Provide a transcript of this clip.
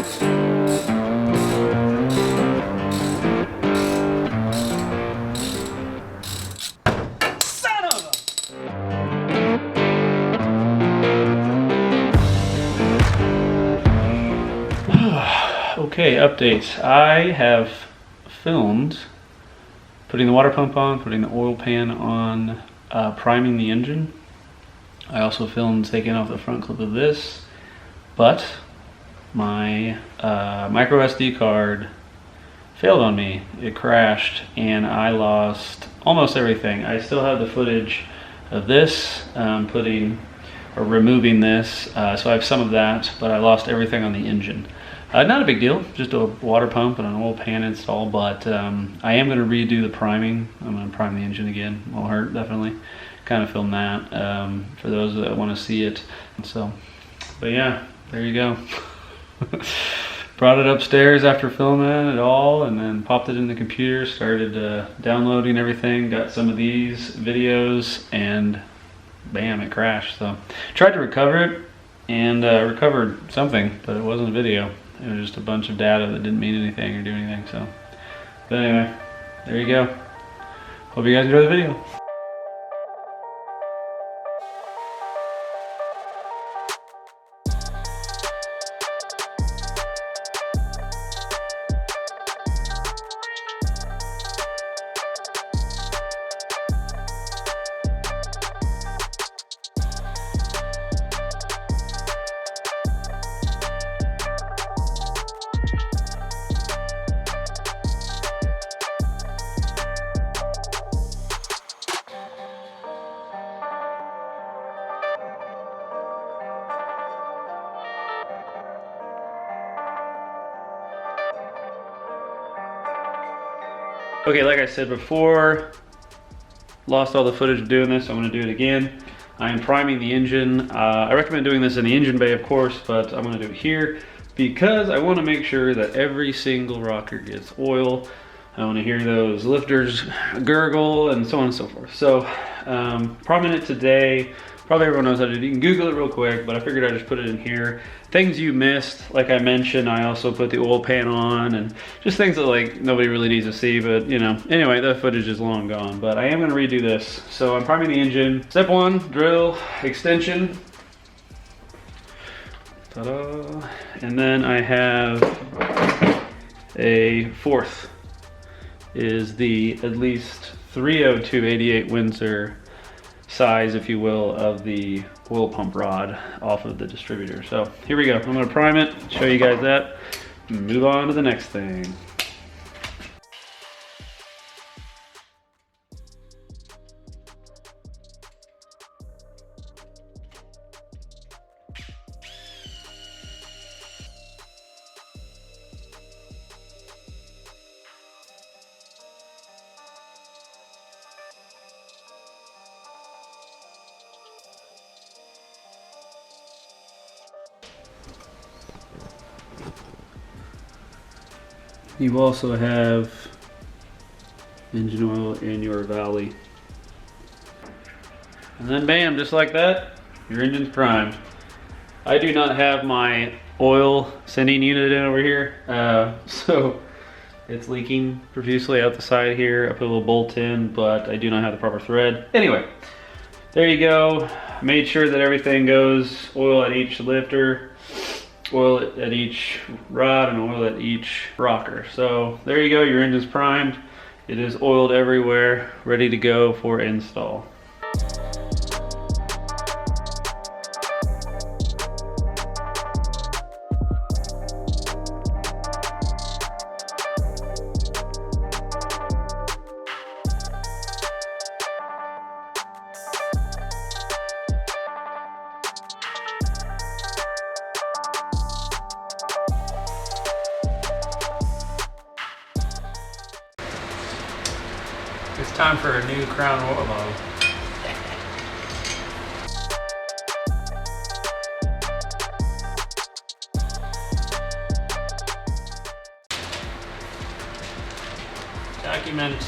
Okay, updates. I have filmed putting the water pump on, putting the oil pan on, priming the engine. I also filmed taking off the front clip of this, but my micro SD card failed on me. It crashed and I lost almost everything. I still have the footage of this, removing this, so I have some of that, but I lost everything on the engine. Not a big deal, just a water pump and an oil pan install, but I am going to redo the priming. I'm going to prime the engine again. Will hurt, definitely. Kind of film that for those that want to see it. So, but yeah, there you go. Brought it upstairs after filming it all, and then popped it in the computer, started downloading everything, got some of these videos, and bam, it crashed. So, tried to recover it, and recovered something, but it wasn't a video. It was just a bunch of data that didn't mean anything or do anything. So, but anyway, there you go. Hope you guys enjoy the video. Okay, like I said before, lost all the footage of doing this. I'm going to do it again. I am priming the engine. I recommend doing this in the engine bay, of course, but I'm going to do it here because I want to make sure that every single rocker gets oil. I want to hear those lifters gurgle and so on and so forth. So, priming it today. Probably everyone knows how to do it. You can Google it real quick, but I figured I'd just put it in here. Things you missed, like I mentioned, I also put the oil pan on, and just things that like nobody really needs to see, but you know. Anyway, that footage is long gone, but I am gonna redo this. So I'm priming the engine. Step one, drill, extension. Ta-da. And then I have a fourth, is the at least 302/88 Windsor size, if you will, of the oil pump rod off of the distributor. So here we go. I'm going to prime it, show you guys that, and move on to the next thing. You also have engine oil in your valley. And then bam, just like that, your engine's primed. I do not have my oil sending unit in over here, so it's leaking profusely out the side here. I put a little bolt in, but I do not have the proper thread. Anyway, there you go. Made sure that everything goes, oil at each lifter, oil at each rod, and oil at each rocker. So there you go, your engine's primed. It is oiled everywhere, ready to go for install. It's time for a new crown oil bottle. Document